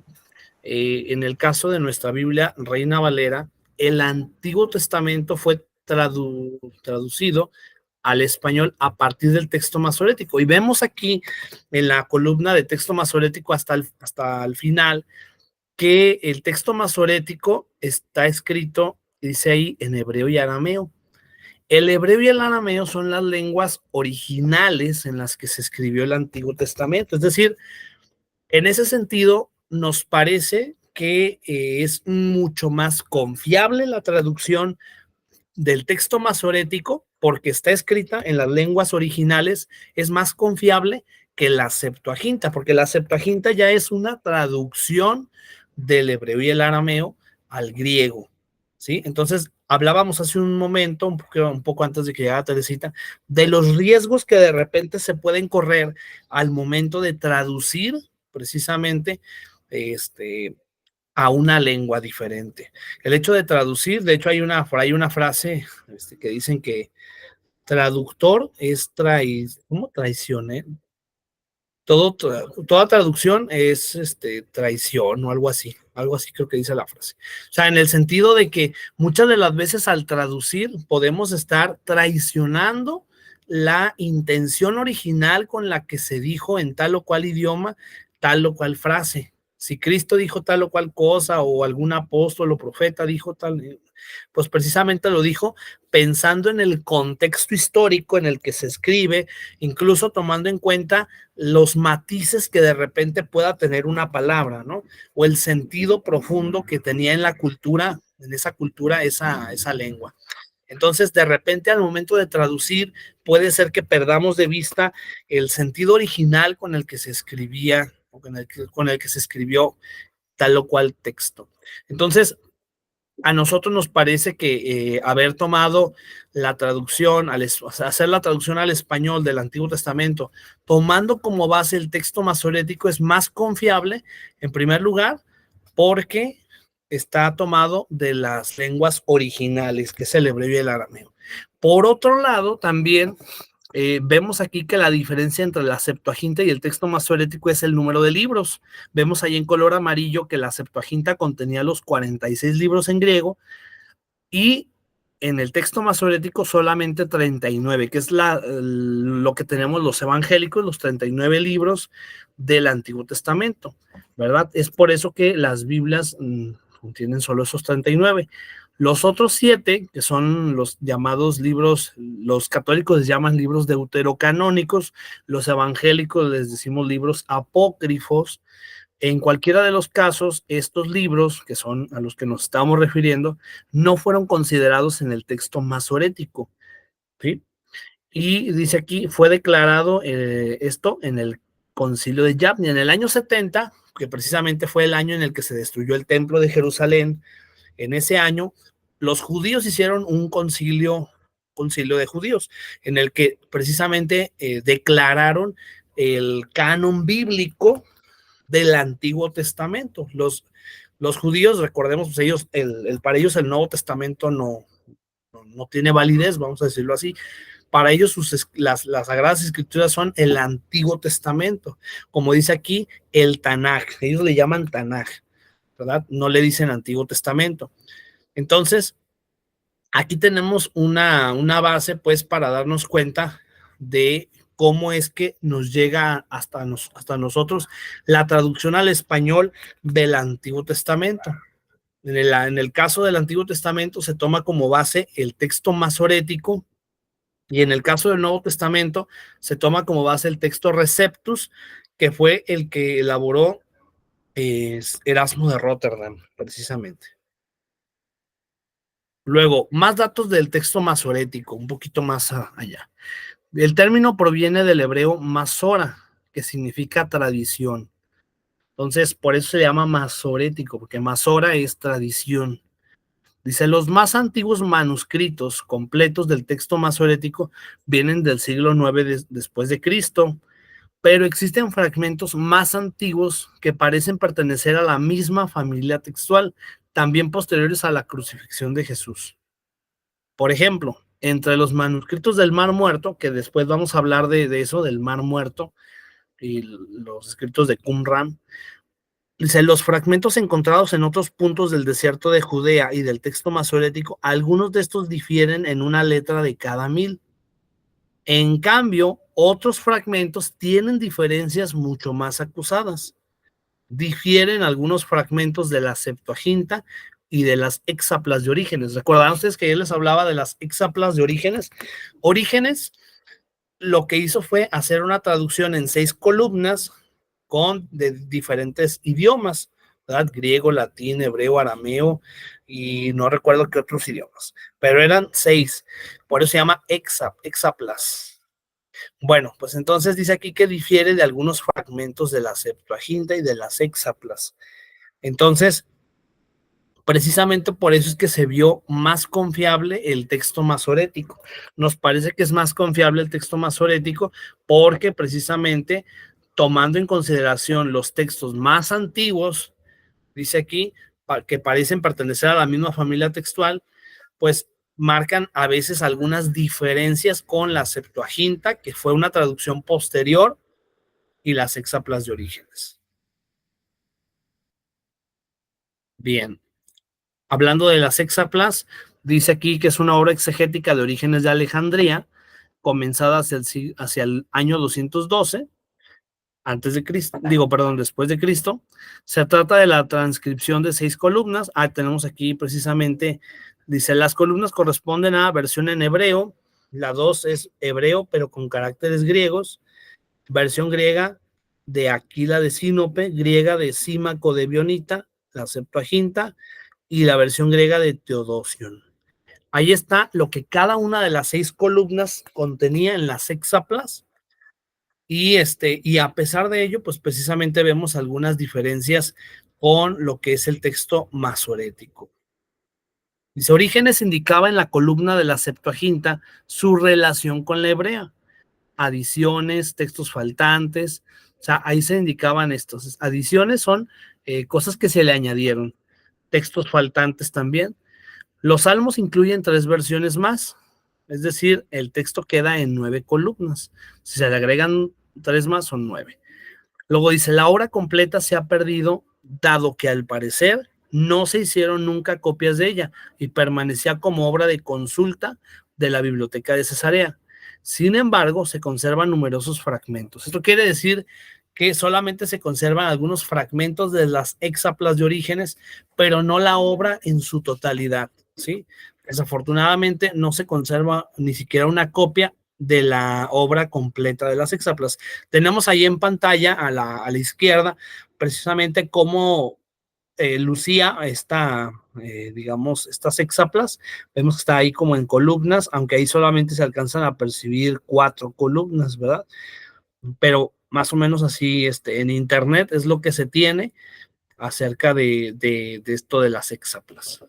en el caso de nuestra Biblia Reina Valera, el Antiguo Testamento fue traducido al español a partir del texto masorético. Y vemos aquí en la columna de texto masorético hasta el final que el texto masorético está escrito, dice ahí, en hebreo y arameo. El hebreo y el arameo son las lenguas originales en las que se escribió el Antiguo Testamento. Es decir, en ese sentido, nos parece que es mucho más confiable la traducción del texto masorético porque está escrita en las lenguas originales, es más confiable que la Septuaginta, porque la Septuaginta ya es una traducción del hebreo y el arameo al griego, ¿sí? Entonces, hablábamos hace un momento, un poco antes de que llegara Teresita, de los riesgos que de repente se pueden correr al momento de traducir precisamente a una lengua diferente. El hecho de traducir, de hecho hay una frase que dicen que traductor es traición, ¿eh? Toda traducción es traición o algo así creo que dice la frase. O sea, en el sentido de que muchas de las veces al traducir podemos estar traicionando la intención original con la que se dijo en tal o cual idioma, tal o cual frase. Si Cristo dijo tal o cual cosa o algún apóstol o profeta dijo tal, pues precisamente lo dijo pensando en el contexto histórico en el que se escribe, incluso tomando en cuenta los matices que de repente pueda tener una palabra, ¿no? O el sentido profundo que tenía en la cultura, en esa cultura, esa lengua. Entonces, de repente, al momento de traducir, puede ser que perdamos de vista el sentido original con el que se escribía, o con el que se escribió tal o cual texto. Entonces, a nosotros nos parece que haber tomado la traducción, hacer la traducción al español del Antiguo Testamento, tomando como base el texto masorético, es más confiable, en primer lugar, porque está tomado de las lenguas originales, que es el hebreo y el arameo. Por otro lado, también vemos aquí que la diferencia entre la Septuaginta y el texto masorético es el número de libros. Vemos ahí en color amarillo que la Septuaginta contenía los 46 libros en griego y en el texto masorético solamente 39, que es lo que tenemos los evangélicos, los 39 libros del Antiguo Testamento, ¿verdad? Es por eso que las Biblias contienen solo esos 39. Los otros 7, que son los llamados libros, los católicos les llaman libros deuterocanónicos, los evangélicos les decimos libros apócrifos. En cualquiera de los casos, estos libros, que son a los que nos estamos refiriendo, no fueron considerados en el texto masorético, ¿sí? Y dice aquí, fue declarado esto en el concilio de Yavne, en el año 70, que precisamente fue el año en el que se destruyó el templo de Jerusalén. En ese año, los judíos hicieron un concilio de judíos, en el que precisamente declararon el canon bíblico del Antiguo Testamento. Los judíos, recordemos, pues ellos, para ellos el Nuevo Testamento no tiene validez, vamos a decirlo así. Para ellos las Sagradas Escrituras son el Antiguo Testamento. Como dice aquí, el Tanaj. Ellos le llaman Tanaj, ¿verdad? No le dicen Antiguo Testamento. Entonces, aquí tenemos una base, pues, para darnos cuenta de cómo es que nos llega hasta nosotros la traducción al español del Antiguo Testamento. En el caso del Antiguo Testamento se toma como base el texto masorético, y en el caso del Nuevo Testamento se toma como base el texto Receptus, que fue el que elaboró Erasmo de Rotterdam, precisamente. Luego, más datos del texto masorético, un poquito más allá. El término proviene del hebreo masora, que significa tradición. Entonces, por eso se llama masorético, porque masora es tradición. Dice, los más antiguos manuscritos completos del texto masorético vienen del siglo IX después de Cristo, pero existen fragmentos más antiguos que parecen pertenecer a la misma familia textual, también posteriores a la crucifixión de Jesús. Por ejemplo, entre los manuscritos del Mar Muerto, que después vamos a hablar de eso, del Mar Muerto, y los escritos de Qumran, dice, los fragmentos encontrados en otros puntos del desierto de Judea y del texto masorético, algunos de estos difieren en una letra de cada 1000. En cambio, otros fragmentos tienen diferencias mucho más acusadas. Difieren algunos fragmentos de la Septuaginta y de las hexaplas de Orígenes. ¿Recuerdan ustedes que yo les hablaba de las hexaplas de Orígenes? Orígenes lo que hizo fue hacer una traducción en 6 columnas de diferentes idiomas, ¿verdad? Griego, latín, hebreo, arameo y no recuerdo qué otros idiomas, pero eran 6, por eso se llama hexaplas. Bueno, pues entonces dice aquí que difiere de algunos fragmentos de la Septuaginta y de las hexaplas. Entonces, precisamente por eso es que se vio más confiable el texto masorético. Nos parece que es más confiable el texto masorético porque precisamente tomando en consideración los textos más antiguos, dice aquí, que parecen pertenecer a la misma familia textual, pues marcan a veces algunas diferencias con la Septuaginta, que fue una traducción posterior, y las hexaplas de Orígenes. Bien. Hablando de las hexaplas, dice aquí que es una obra exegética de Orígenes de Alejandría, comenzada hacia el año 212, después de Cristo. Se trata de la transcripción de 6 columnas. Tenemos aquí precisamente, dice, las columnas corresponden a versión en hebreo, la 2 es hebreo, pero con caracteres griegos, versión griega de Aquila de Sinope, griega de Símaco de Bionita, la Septuaginta, y la versión griega de Teodosion. Ahí está lo que cada una de las 6 columnas contenía en las hexaplas, y a pesar de ello, pues precisamente vemos algunas diferencias con lo que es el texto masorético. Dice, Orígenes indicaba en la columna de la Septuaginta su relación con la hebrea, adiciones, textos faltantes, o sea, ahí se indicaban estos. Adiciones son cosas que se le añadieron, textos faltantes también. Los salmos incluyen 3 versiones más, es decir, el texto queda en 9 columnas. Si se le agregan 3 más, son 9. Luego dice, la obra completa se ha perdido, dado que al parecer no se hicieron nunca copias de ella y permanecía como obra de consulta de la biblioteca de Cesarea. Sin embargo, se conservan numerosos fragmentos. Esto quiere decir que solamente se conservan algunos fragmentos de las hexaplas de Orígenes, pero no la obra en su totalidad. ¿sí? Desafortunadamente no se conserva ni siquiera una copia de la obra completa de las hexaplas. Tenemos ahí en pantalla a la izquierda precisamente cómo lucía digamos, estas hexaplas. Vemos que está ahí como en columnas, aunque ahí solamente se alcanzan a percibir 4 columnas, ¿verdad? Pero más o menos así, en internet es lo que se tiene acerca de esto de las hexaplas.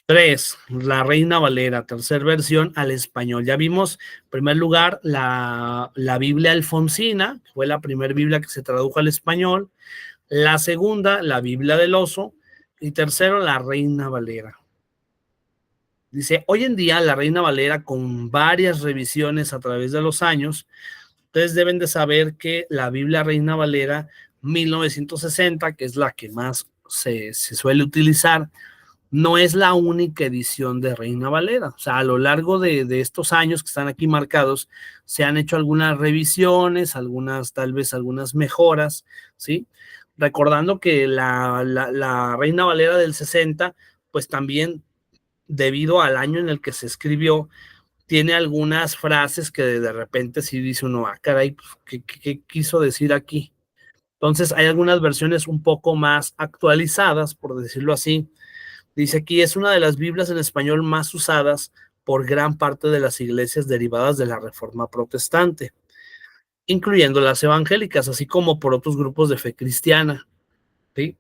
3, la Reina Valera, tercera versión al español. Ya vimos, en primer lugar, la Biblia Alfonsina, fue la primera Biblia que se tradujo al español. La segunda, la Biblia del Oso. Y tercero, la Reina Valera. Dice, hoy en día la Reina Valera, con varias revisiones a través de los años, ustedes deben de saber que la Biblia Reina Valera 1960, que es la que más se suele utilizar, no es la única edición de Reina Valera. O sea, a lo largo de estos años que están aquí marcados, se han hecho algunas revisiones, tal vez algunas mejoras, ¿sí? Recordando que la Reina Valera del 60, pues también, debido al año en el que se escribió, tiene algunas frases que de repente sí dice uno, caray, pues, ¿qué quiso decir aquí? Entonces, hay algunas versiones un poco más actualizadas, por decirlo así. Dice aquí, es una de las Biblias en español más usadas por gran parte de las iglesias derivadas de la Reforma Protestante, incluyendo las evangélicas, así como por otros grupos de fe cristiana, ¿sí?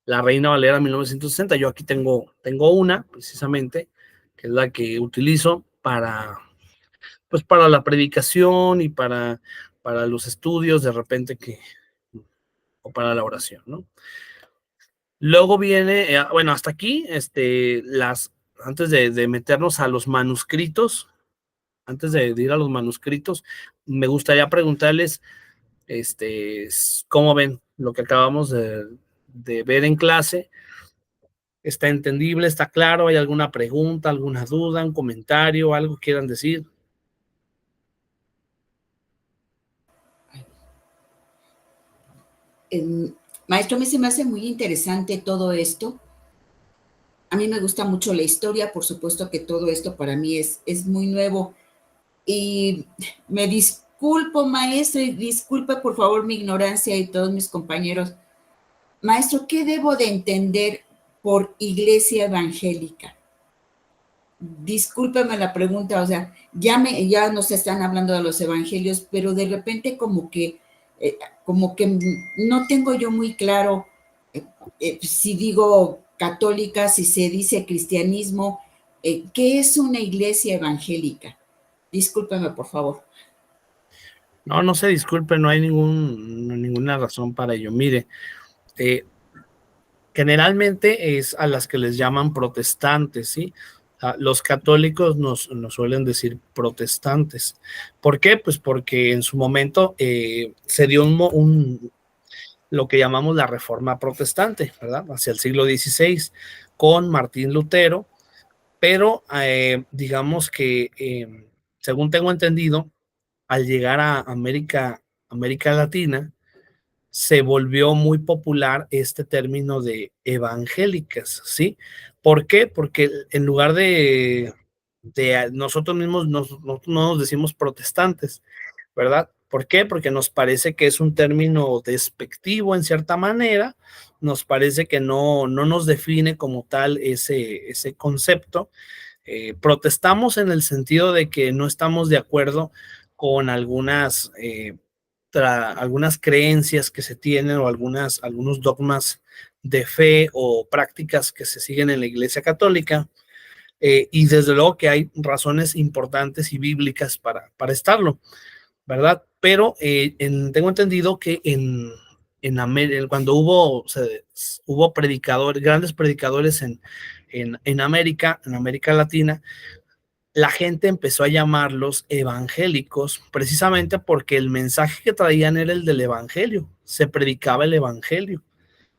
La Reina Valera 1960, yo aquí tengo una, precisamente, que es la que utilizo pues para la predicación y para los estudios, de repente, o para la oración, ¿no? Luego viene, bueno, hasta aquí, antes de meternos a los manuscritos, antes de ir a los manuscritos, me gustaría preguntarles, ¿cómo ven lo que acabamos de ver en clase? ¿Está entendible? ¿Está claro? ¿Hay alguna pregunta, alguna duda, un comentario, algo que quieran decir?
Maestro, a mí se me hace muy interesante todo esto. A mí me gusta mucho la historia, por supuesto que todo esto para mí es muy nuevo. Y me disculpo, maestro, y disculpe por favor mi ignorancia y todos mis compañeros. Maestro, ¿qué debo de entender por iglesia evangélica? Discúlpeme la pregunta, o sea, ya nos están hablando de los evangelios, pero de repente como que no tengo yo muy claro si digo católica, si se dice cristianismo, ¿qué es una iglesia evangélica? Discúlpeme, por favor.
No se disculpe, no hay ninguna razón para ello. Mire, generalmente es a las que les llaman protestantes, ¿sí? Los católicos nos suelen decir protestantes. ¿Por qué? Pues porque en su momento se dio lo que llamamos la Reforma Protestante, ¿verdad? Hacia el siglo XVI, con Martín Lutero, pero digamos que, según tengo entendido, al llegar a América Latina, se volvió muy popular este término de evangélicas, ¿sí? ¿Por qué? Porque en lugar de nosotros mismos no nos decimos protestantes, ¿verdad? ¿Por qué? Porque nos parece que es un término despectivo en cierta manera, nos parece que no nos define como tal ese concepto. Protestamos en el sentido de que no estamos de acuerdo con algunas creencias que se tienen o algunos dogmas de fe o prácticas que se siguen en la Iglesia Católica, y desde luego que hay razones importantes y bíblicas para estarlo, ¿verdad? Pero tengo entendido que cuando hubo grandes predicadores en América Latina, la gente empezó a llamarlos evangélicos precisamente porque el mensaje que traían era el del evangelio, se predicaba el evangelio,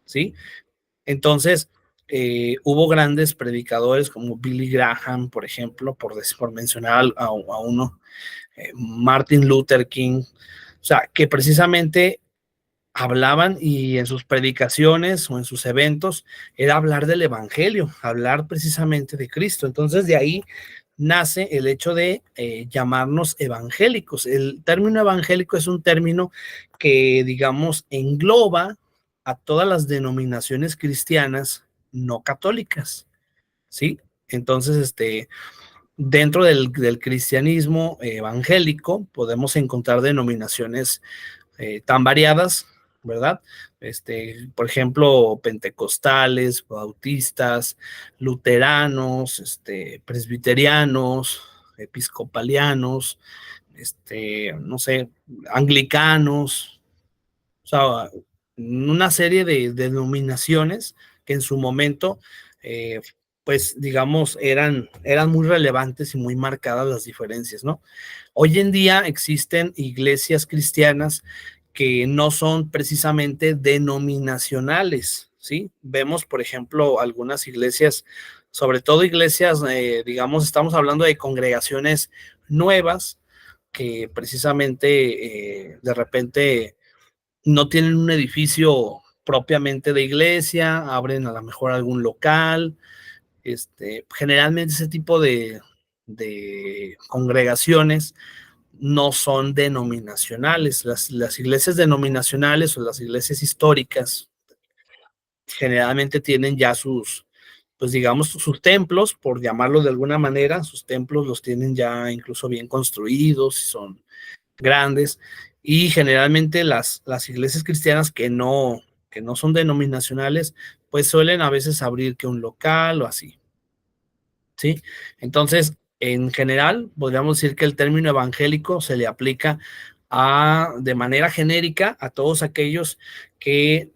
¿sí? Entonces, hubo grandes predicadores como Billy Graham, por ejemplo, por mencionar a uno, Martin Luther King, o sea, que precisamente hablaban y en sus predicaciones o en sus eventos era hablar del evangelio, hablar precisamente de Cristo. Entonces de ahí nace el hecho de llamarnos evangélicos. El término evangélico es un término que, digamos, engloba a todas las denominaciones cristianas no católicas, ¿sí? Entonces, dentro del cristianismo evangélico podemos encontrar denominaciones tan variadas, ¿verdad? Por ejemplo, pentecostales, bautistas, luteranos, presbiterianos, episcopalianos, no sé, anglicanos, o sea, una serie de denominaciones que en su momento, pues digamos, eran muy relevantes y muy marcadas las diferencias, ¿no? Hoy en día existen iglesias cristianas que no son precisamente denominacionales, ¿sí? Vemos, por ejemplo, algunas iglesias, sobre todo iglesias, digamos, estamos hablando de congregaciones nuevas que precisamente de repente no tienen un edificio propiamente de iglesia, abren a lo mejor algún local, generalmente ese tipo de congregaciones no son denominacionales. Las iglesias denominacionales o las iglesias históricas generalmente tienen ya sus, pues digamos, sus templos, por llamarlo de alguna manera, sus templos los tienen ya incluso bien construidos y son grandes. Y generalmente las iglesias cristianas que no son denominacionales, pues suelen a veces abrir que un local o así, ¿sí? Entonces, en general, podríamos decir que el término evangélico se le aplica de manera genérica a todos aquellos que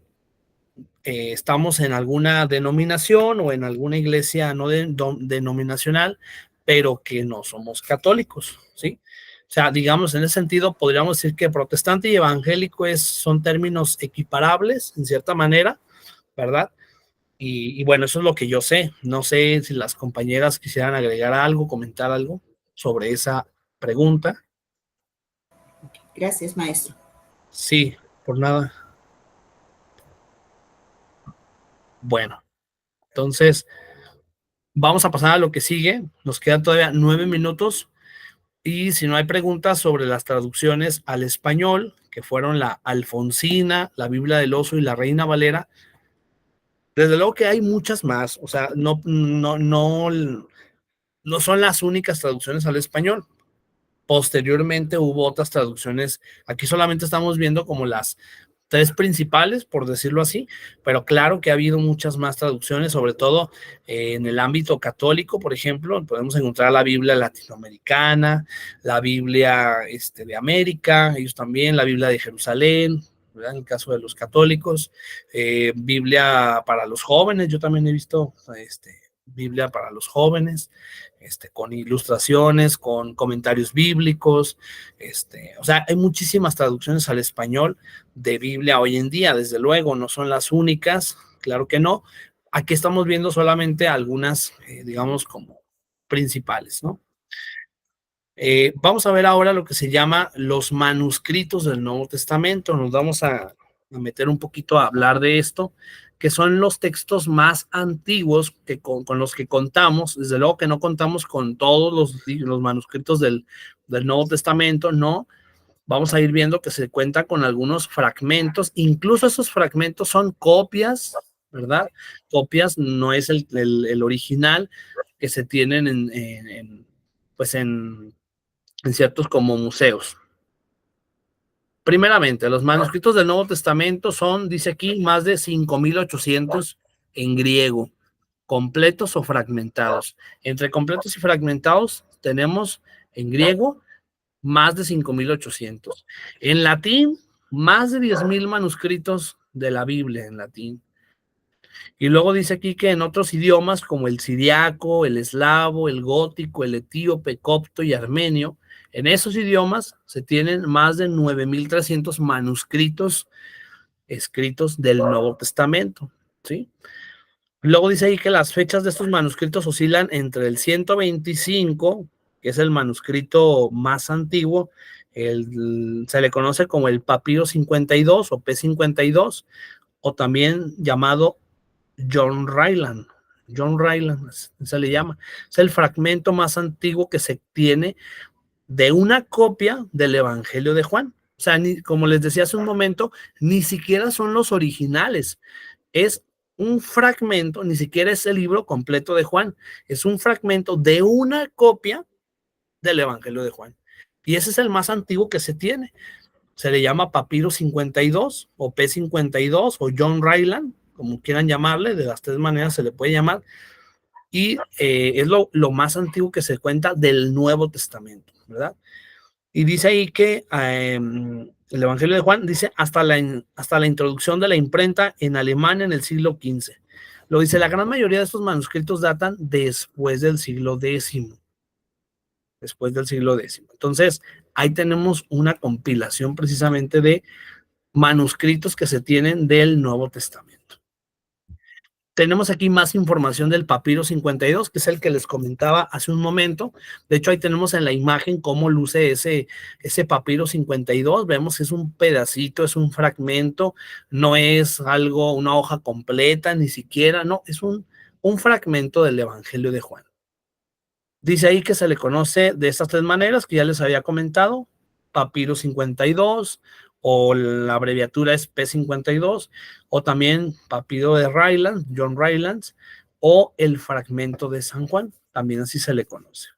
estamos en alguna denominación o en alguna iglesia no denominacional, pero que no somos católicos, ¿sí? O sea, digamos, en ese sentido, podríamos decir que protestante y evangélico son términos equiparables, en cierta manera, ¿verdad? Y bueno, eso es lo que yo sé. No sé si las compañeras quisieran agregar algo, comentar algo sobre esa pregunta.
Gracias, maestro.
Sí, por nada. Bueno, entonces vamos a pasar a lo que sigue. Nos quedan todavía 9 minutos. Y si no hay preguntas sobre las traducciones al español, que fueron la Alfonsina, la Biblia del Oso y la Reina Valera, desde luego que hay muchas más. O sea, no son las únicas traducciones al español. Posteriormente hubo otras traducciones. Aquí solamente estamos viendo como las 3 principales, por decirlo así, pero claro que ha habido muchas más traducciones, sobre todo en el ámbito católico. Por ejemplo, podemos encontrar la Biblia latinoamericana, la Biblia de América, ellos también, la Biblia de Jerusalén, ¿verdad? En el caso de los católicos, Biblia para los jóvenes, yo también he visto Biblia para los jóvenes, con ilustraciones, con comentarios bíblicos, o sea, hay muchísimas traducciones al español de Biblia hoy en día, desde luego, no son las únicas, claro que no. Aquí estamos viendo solamente algunas, digamos, como principales, ¿no? Vamos a ver ahora lo que se llama los manuscritos del Nuevo Testamento. Nos vamos a meter un poquito a hablar de esto, que son los textos más antiguos que con los que contamos. Desde luego que no contamos con todos los manuscritos del Nuevo Testamento, no. Vamos a ir viendo que se cuenta con algunos fragmentos, incluso esos fragmentos son copias, ¿verdad? Copias, no es el original que se tienen pues en ciertos como museos. Primeramente, los manuscritos del Nuevo Testamento son, dice aquí, más de 5,800 en griego, completos o fragmentados. Entre completos y fragmentados tenemos en griego más de 5,800. En latín, más de 10,000 manuscritos de la Biblia en latín. Y luego dice aquí que en otros idiomas como el siriaco, el eslavo, el gótico, el etíope, copto y armenio, en esos idiomas se tienen más de 9,300 manuscritos escritos del Nuevo Testamento, ¿sí? Luego dice ahí que las fechas de estos manuscritos oscilan entre el 125, que es el manuscrito más antiguo, Se le conoce como el papiro 52 o P52, o también llamado John Ryland. John Ryland se le llama. Es el fragmento más antiguo que se tiene de una copia del Evangelio de Juan. O sea, como les decía hace un momento, ni siquiera son los originales. Es un fragmento, ni siquiera es el libro completo de Juan. Es un fragmento de una copia del Evangelio de Juan. Y ese es el más antiguo que se tiene. Se le llama Papiro 52 o P52 o John Ryland, como quieran llamarle, de las tres maneras se le puede llamar. Y es lo más antiguo que se cuenta del Nuevo Testamento, ¿verdad? Y dice ahí que el Evangelio de Juan dice hasta la introducción de la imprenta en Alemania en el siglo XV. Lo dice, la gran mayoría de estos manuscritos datan después del siglo X. Después del siglo X. Entonces, ahí tenemos una compilación precisamente de manuscritos que se tienen del Nuevo Testamento. Tenemos aquí más información del papiro 52, que es el que les comentaba hace un momento. De hecho, ahí tenemos en la imagen cómo luce ese papiro 52. Vemos que es un pedacito, es un fragmento, no es algo, una hoja completa, ni siquiera, no, es un fragmento del Evangelio de Juan. Dice ahí que se le conoce de estas tres maneras que ya les había comentado, papiro 52, o la abreviatura es P52, o también papiro de Ryland, John Ryland, o el fragmento de San Juan, también así se le conoce.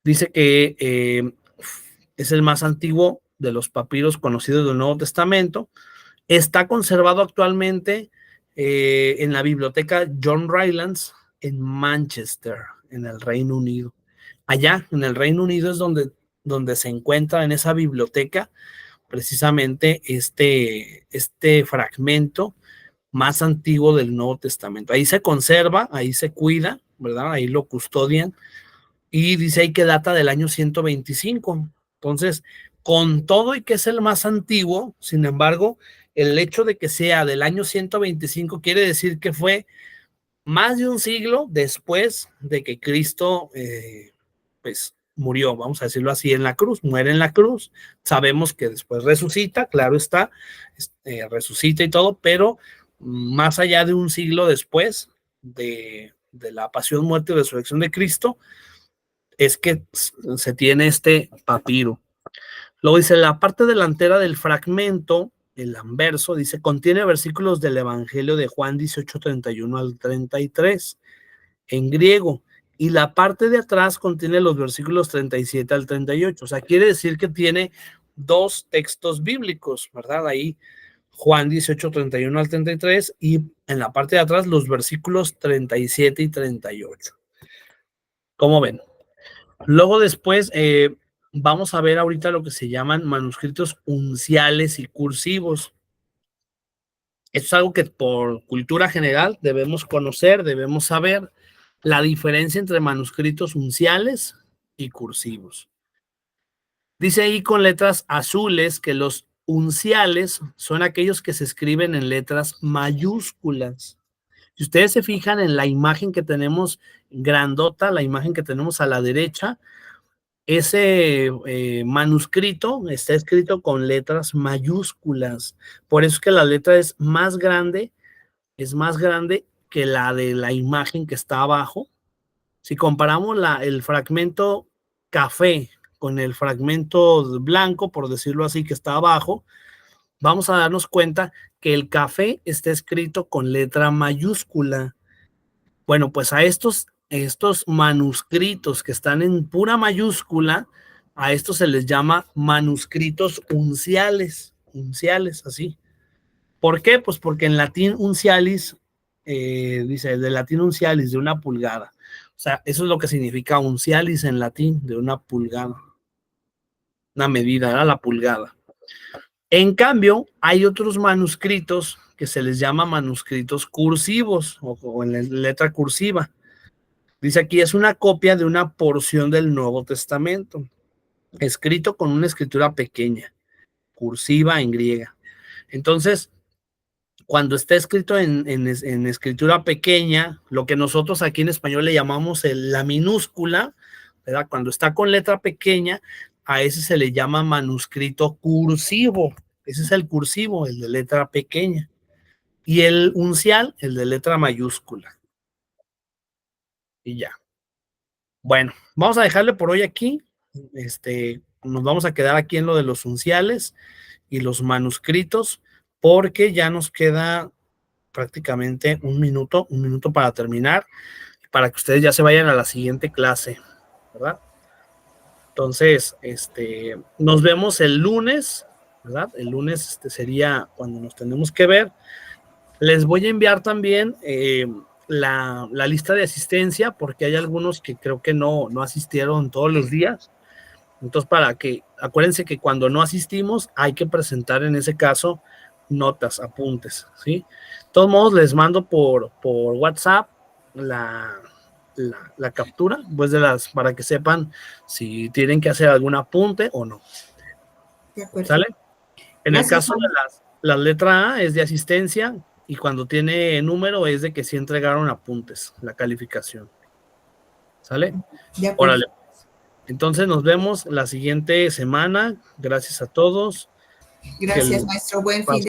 Dice que es el más antiguo de los papiros conocidos del Nuevo Testamento. Está conservado actualmente en la biblioteca John Rylands en Manchester, en el Reino Unido. Allá, en el Reino Unido, es donde se encuentra en esa biblioteca precisamente este fragmento más antiguo del Nuevo Testamento. Ahí se conserva, ahí se cuida, ¿verdad? Ahí lo custodian y dice ahí que data del año 125. Entonces, con todo y que es el más antiguo, sin embargo, el hecho de que sea del año 125 quiere decir que fue más de un siglo después de que Cristo pues murió, vamos a decirlo así, en la cruz, muere en la cruz. Sabemos que después resucita, claro está, resucita y todo, pero más allá de un siglo después de la pasión, muerte y resurrección de Cristo, es que se tiene este papiro. Luego dice, la parte delantera del fragmento, el anverso, dice, contiene versículos del Evangelio de Juan 18:31 al 33 en griego, y la parte de atrás contiene los versículos 37 al 38. O sea, quiere decir que tiene dos textos bíblicos, ¿verdad? Ahí Juan 18:31 al 33 y en la parte de atrás los versículos 37 y 38. ¿Cómo ven? Luego después vamos a ver ahorita lo que se llaman manuscritos unciales y cursivos. Esto es algo que por cultura general debemos conocer, debemos saber la diferencia entre manuscritos unciales y cursivos. Dice ahí con letras azules que los unciales son aquellos que se escriben en letras mayúsculas. Si ustedes se fijan en la imagen que tenemos grandota, la imagen que tenemos a la derecha, ese manuscrito está escrito con letras mayúsculas. Por eso es que la letra es más grande que la de la imagen que está abajo. Si comparamos el fragmento café con el fragmento blanco, por decirlo así, que está abajo, vamos a darnos cuenta que el café está escrito con letra mayúscula. Bueno, pues a estos manuscritos que están en pura mayúscula, a estos se les llama manuscritos unciales, así. ¿Por qué? Pues porque en latín uncialis, dice, de latín uncialis, de una pulgada. O sea, eso es lo que significa uncialis en latín, de una pulgada. Una medida, era la pulgada. En cambio, hay otros manuscritos que se les llama manuscritos cursivos o en letra cursiva. Dice aquí, es una copia de una porción del Nuevo Testamento, escrito con una escritura pequeña, cursiva en griega. Entonces, cuando está escrito en escritura pequeña, lo que nosotros aquí en español le llamamos la minúscula, ¿verdad? Cuando está con letra pequeña, a ese se le llama manuscrito cursivo. Ese es el cursivo, el de letra pequeña. Y el uncial, el de letra mayúscula. Y ya. Bueno, vamos a dejarle por hoy aquí. Nos vamos a quedar aquí en lo de los unciales y los manuscritos, porque ya nos queda prácticamente un minuto para terminar, para que ustedes ya se vayan a la siguiente clase, ¿verdad? Entonces, nos vemos el lunes, ¿verdad? El lunes sería cuando nos tenemos que ver. Les voy a enviar también la lista de asistencia, porque hay algunos que creo que no asistieron todos los días. Entonces, acuérdense que cuando no asistimos hay que presentar en ese caso notas, apuntes, ¿sí? De todos modos, les mando por WhatsApp la captura, pues para que sepan si tienen que hacer algún apunte o no.
De acuerdo.
¿Sale? En
Gracias,
el caso
Juan.
de la letra A es de asistencia, y cuando tiene número es de que sí entregaron apuntes, la calificación. ¿Sale?
De acuerdo.
Órale. Entonces nos vemos la siguiente semana. Gracias a todos.
Gracias, maestro. Buen fin de